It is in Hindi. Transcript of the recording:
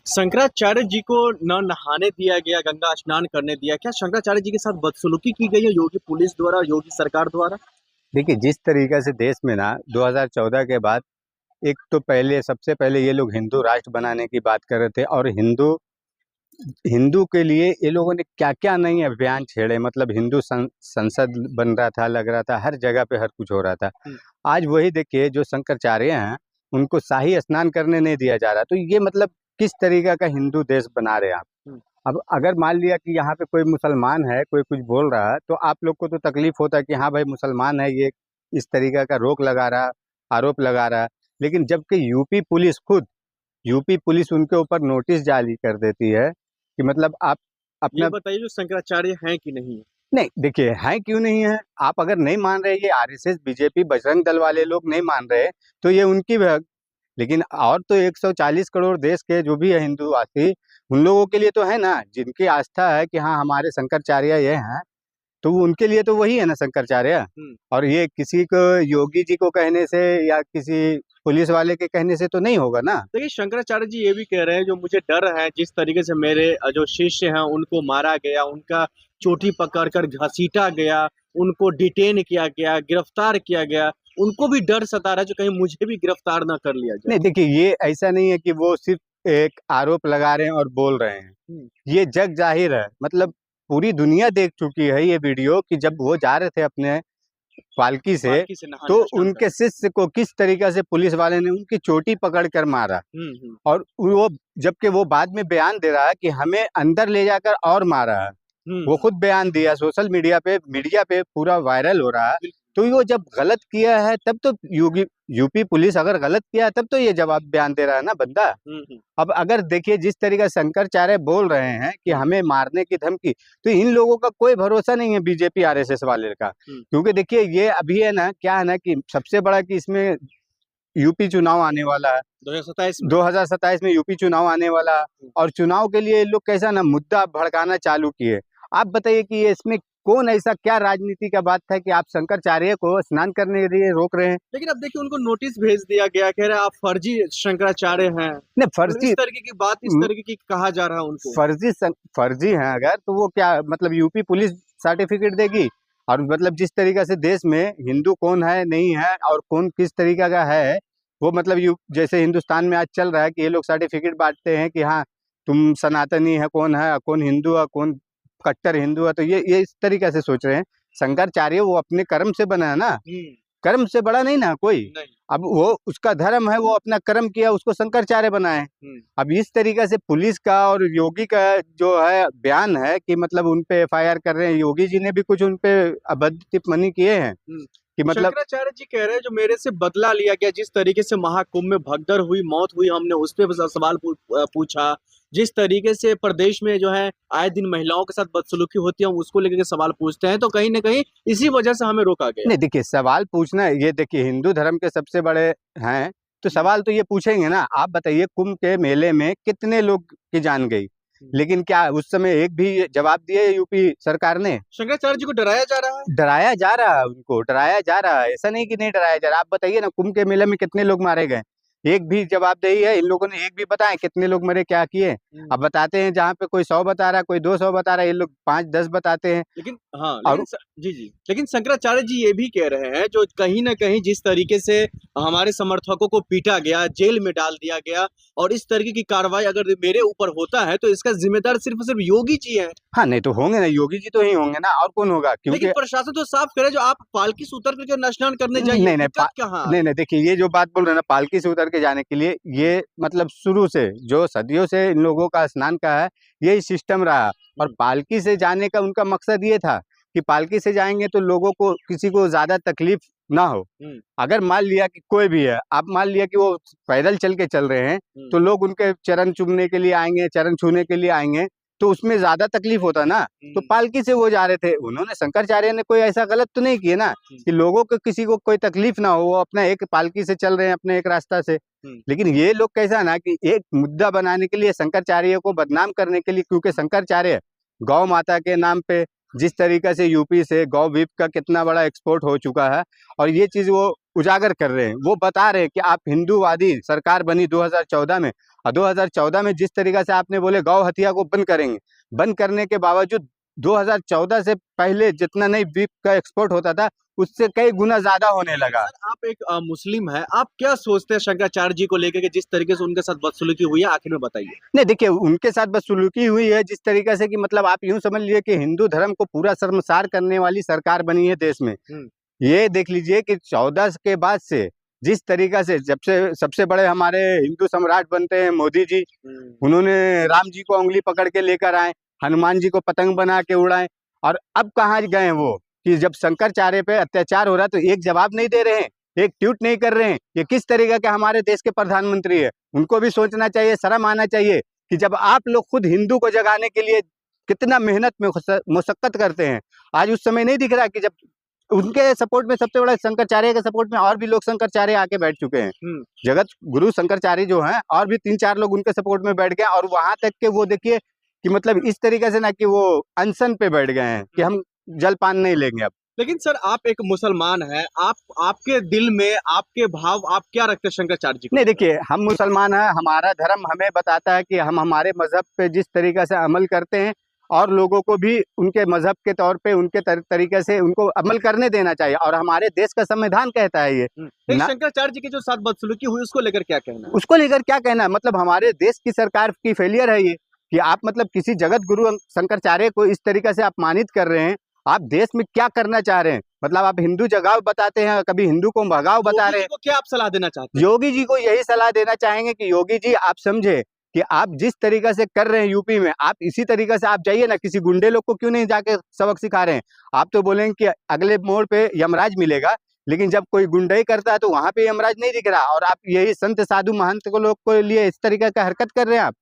शंकराचार्य जी को न नहाने दिया गया, गंगा स्नान करने दिया। क्या शंकराचार्य जी के साथ बदसलूकी की गई है योगी पुलिस द्वारा, योगी सरकार द्वारा? देखिए, जिस तरीके से देश में ना 2014 के बाद एक तो पहले सबसे पहले ये लोग हिंदू राष्ट्र बनाने की बात कर रहे थे और हिंदू हिंदू के लिए ये लोगों ने क्या क्या नहीं अभियान छेड़े। मतलब हिंदू संसद बन रहा था, लग रहा था हर जगह पे हर कुछ हो रहा था। हुँ, आज वही देखिए, जो शंकराचार्य हैं उनको शाही स्नान करने नहीं दिया जा रहा। तो ये मतलब किस तरीके का हिंदू देश बना रहे हैं आप। हुँ, अब अगर मान लिया कि यहाँ पे कोई मुसलमान है, कोई कुछ बोल रहा है, तो आप लोग को तो तकलीफ होता है कि हाँ भाई मुसलमान है, ये इस तरीके का रोक लगा रहा, आरोप लगा रहा। लेकिन जबकि यूपी पुलिस उनके ऊपर नोटिस जारी कर देती है कि मतलब आप ये अपना। बताइए जो शंकराचार्य हैं कि नहीं? नहीं, देखिए है क्यों नहीं है। आप अगर नहीं मान रहे, ये आरएसएस बीजेपी बजरंग दल वाले लोग नहीं मान रहे, तो ये उनकी लेकिन और तो 140 करोड़ देश के जो भी है हिंदूवासी, उन लोगों के लिए तो है ना, जिनकी आस्था है कि हाँ हमारे शंकराचार्य ये हैं, तो वो उनके लिए तो वही है ना शंकराचार्य। हुँ। और ये किसी को योगी जी को कहने से या किसी पुलिस वाले के कहने से तो नहीं होगा ना। देखिए शंकराचार्य जी ये भी कह रहे हैं जो मुझे डर है जिस तरीके से मेरे जो शिष्य हैं उनको मारा गया, उनका चोटी पकड़ कर घसीटा गया, उनको डिटेन किया गया, गिरफ्तार किया गया, उनको भी डर सता रहा है जो कहीं मुझे भी गिरफ्तार ना कर लिया जाए। नहीं देखिए, ये ऐसा नहीं है कि वो सिर्फ एक आरोप लगा रहे हैं और बोल रहे हैं। हुँ, ये जग जाहिर है, मतलब पूरी दुनिया देख चुकी है ये वीडियो कि जब वो जा रहे थे अपने पालकी से, पालकी से तो नहाने स्नान उनके करने। शिष्य को किस तरीके से पुलिस वाले ने उनकी चोटी पकड़ कर मारा। हुँ, हुँ, और वो जबकि वो बाद में बयान दे रहा है कि हमें अंदर ले जाकर और मारा है। हुँ, वो हुँ। खुद बयान दिया, सोशल मीडिया पे पूरा वायरल हो रहा है। तो वो जब गलत किया है तब तो योगी यूपी पुलिस अगर गलत किया है तब तो ये जवाब बयान दे रहा है ना बंदा। हुँ, हुँ, अब अगर देखिए, जिस तरीके से शंकराचार्य बोल रहे हैं कि हुँ, हमें मारने की धमकी, तो इन लोगों का कोई भरोसा नहीं है बीजेपी आरएसएस वाले का। हुँ। क्योंकि देखिए, ये अभी है ना, क्या है ना कि सबसे बड़ा कि इसमें यूपी चुनाव आने वाला है। 2027 में। 2027 में यूपी चुनाव आने वाला है। हुँ। और चुनाव के लिए ये लोग कैसा ना मुद्दा भड़काना चालू किए। आप बताइए कि ये इसमें कौन ऐसा क्या राजनीति का बात था कि आप शंकराचार्य को स्नान करने के लिए रोक रहे हैं। लेकिन अब देखिए उनको नोटिस भेज दिया गया, कह रहे हैं आप फर्जी शंकराचार्य हैं। नहीं, मतलब इस तरीके की बात, इस तरीके की कहा जा रहा है उनको। फर्जी हैं अगर, तो वो क्या मतलब यूपी पुलिस सर्टिफिकेट देगी। और मतलब जिस तरीके से देश में हिंदू कौन है नहीं है और कौन किस तरीके का है, वो मतलब यू जैसे हिंदुस्तान में आज चल रहा है कि ये लोग सर्टिफिकेट बांटते हैं कि हाँ तुम सनातनी है, कौन हिंदू है, कौन कट्टर हिंदू है। तो ये इस तरीके से सोच रहे हैं। शंकराचार्य वो अपने कर्म से बना है ना, हुँ, कर्म से बड़ा नहीं ना कोई। नहीं। अब वो उसका धर्म है, वो अपना कर्म किया, उसको शंकराचार्य बनाए। हुँ। अब इस तरीके से पुलिस का और योगी का जो है बयान है कि मतलब उन पे एफआईआर कर रहे हैं, योगी जी ने भी कुछ उन पे अभद्र टिप्पणी किए हैं हुँ। कि मतलब। शंकराचार्य जी कह रहे हैं जो मेरे से बदला लिया गया, जिस तरीके से महाकुंभ में भगदड़ हुई, मौत हुई, हमने उस पे सवाल पूछा। जिस तरीके से प्रदेश में जो है आए दिन महिलाओं के साथ बदसलूकी होती है, हम उसको लेकर के सवाल पूछते हैं, तो कहीं न कहीं इसी वजह से हमें रोका गया। नहीं देखिए, सवाल पूछना है, ये देखिए हिंदू धर्म के सबसे बड़े हैं, तो हुँ, सवाल तो ये पूछेंगे ना। आप बताइए, कुंभ के मेले में कितने लोग की जान गई, हुँ। लेकिन क्या उस समय एक भी जवाब दिए यूपी सरकार ने। शंकराचार्य जी को डराया जा रहा है। डराया जा रहा है, उनको डराया जा रहा है, ऐसा नहीं कि नहीं डराया जा रहा। आप बताइए ना, कुंभ के मेले में कितने लोग मारे गए, एक भी जवाबदेही है इन लोगों ने, एक भी बताएं कितने लोग मरे, क्या किए। हुँ। अब बताते हैं जहाँ पे कोई 100 बता रहा है, कोई 200 बता रहा है, ये लोग 5-10 बताते हैं। लेकिन हाँ, और जी, जी। लेकिन शंकराचार्य जी ये भी कह रहे हैं जो कहीं न कहीं जिस तरीके से हमारे समर्थकों को पीटा गया, जेल में डाल दिया गया और इस तरीके की कार्रवाई अगर मेरे ऊपर होता है तो इसका ज़िम्मेदार सिर्फ़ और सिर्फ़ योगी जी हैं। हाँ, नहीं तो होंगे ना, योगी जी तो ही होंगे ना, और कौन होगा। लेकिन क्योंकि प्रशासन तो साफ कह रहा है जो आप पालकी से उतर कर के स्नान करने जाइए, नहीं नहीं दिक्कत कहाँ आ नहीं रही नहीं, है? देखिए ये जो बात बोल रहे हैं ना पालकी से उतर के जाने के लिए, ये मतलब शुरू से जो सदियों से इन लोगों का स्नान का है, यही सिस्टम रहा। और हुँ, पालकी से जाने का उनका मकसद ये था कि पालकी से जाएंगे तो लोगों को किसी को ज्यादा तकलीफ ना हो। हुँ, अगर मान लिया कि कोई भी है, आप मान लिया कि वो पैदल चल के चल रहे हैं, हुँ, तो लोग उनके चरण चूमने के लिए आएंगे, चरण छूने के लिए आएंगे, तो उसमें ज्यादा तकलीफ होता ना। तो हुँ, पालकी से वो जा रहे थे, उन्होंने शंकराचार्य ने कोई ऐसा गलत तो नहीं किया ना हुँ, कि लोगों को किसी को कोई तकलीफ ना हो, वो अपना एक पालकी से चल रहे हैं अपने एक रास्ता से। हुँ, लेकिन ये लोग कैसा ना कि एक मुद्दा बनाने के लिए, शंकराचार्य को बदनाम करने के लिए, क्योंकि शंकराचार्य गौ माता के नाम पे जिस तरीके से यूपी से गौ विप का कितना बड़ा एक्सपोर्ट हो चुका है, और ये चीज वो उजागर कर रहे हैं। वो बता रहे हैं कि आप हिंदूवादी सरकार बनी 2014 में, और 2014 में जिस तरीका से आपने बोले गौ हत्या को बंद करेंगे, बंद करने के बावजूद 2014 से पहले जितना नहीं बीफ का एक्सपोर्ट होता था, उससे कई गुना ज्यादा होने लगा। सर आप एक मुस्लिम है, आप क्या सोचते हैं शंकराचार्य जी को लेकर के जिस तरीके से उनके साथ बदसलूकी हुई है, आखिर में बताइए। नहीं देखिए, उनके साथ बदसलूकी हुई है जिस तरीके से कि मतलब आप यूं समझ लीजिए कि हिंदू धर्म को पूरा शर्मसार करने वाली सरकार बनी है देश में। ये देख लीजिए कि 14 के बाद से जिस तरीका से, जब से सबसे बड़े हमारे हिंदू सम्राट बनते हैं मोदी जी, उन्होंने राम जी को उंगली पकड़ के लेकर आए, हनुमान जी को पतंग बना के उड़ाए, और अब कहाँ गए वो कि जब शंकराचार्य पे अत्याचार हो रहा है तो एक जवाब नहीं दे रहे हैं, एक ट्वीट नहीं कर रहे हैं। ये किस तरीके के हमारे देश के प्रधानमंत्री है? उनको भी सोचना चाहिए, शर्म आना चाहिए कि जब आप लोग खुद हिंदू को जगाने के लिए कितना मेहनत में मुशक्कत करते हैं, आज उस समय नहीं दिख रहा कि जब उनके सपोर्ट में, सबसे बड़ा शंकराचार्य के सपोर्ट में और भी लोग शंकराचार्य आके बैठ चुके हैं। जगत गुरु शंकराचार्य जो हैं, और भी 3-4 लोग उनके सपोर्ट में बैठ गए, और वहां तक के वो देखिए कि मतलब इस तरीके से ना कि वो अनशन पे बैठ गए हैं कि हम जलपान नहीं लेंगे अब। लेकिन सर आप एक मुसलमान हैं, आप आपके दिल में आपके भाव आप क्या रखते हैं शंकराचार्य जी को? नहीं देखिए, हम मुसलमान हैं, हमारा धर्म हमें बताता है कि हम हमारे मजहब पे जिस तरीके से अमल करते हैं, और लोगों को भी उनके मजहब के तौर पे उनके तरीके से उनको अमल करने देना चाहिए, और हमारे देश का संविधान कहता है ये। शंकराचार्य जी के जो साथ बदसलूकी हुई उसको लेकर क्या कहना है? उसको लेकर क्या कहना है? मतलब हमारे देश की सरकार की फेलियर है ये, कि आप मतलब किसी जगत गुरु शंकराचार्य को इस तरीके से अपमानित कर रहे हैं। आप देश में क्या करना चाह रहे हैं? मतलब आप हिंदू जगाओ बताते हैं, कभी हिंदू को भगाओ बता रहे हैं। क्या आप सलाह देना चाहते हैं? योगी जी को यही सलाह देना चाहेंगे कि योगी जी आप समझे कि आप जिस तरीके से कर रहे हैं यूपी में, आप इसी तरीके से आप जाइए ना, किसी गुंडे लोग को क्यों नहीं जाके सबक सिखा रहे हैं? आप तो बोलेंगे कि अगले मोड़ पे यमराज मिलेगा, लेकिन जब कोई गुंडाई करता है तो वहां पे यमराज नहीं दिख रहा, और आप यही संत साधु महंत को लोग को लिए इस तरीके का हरकत कर रहे हैं आप।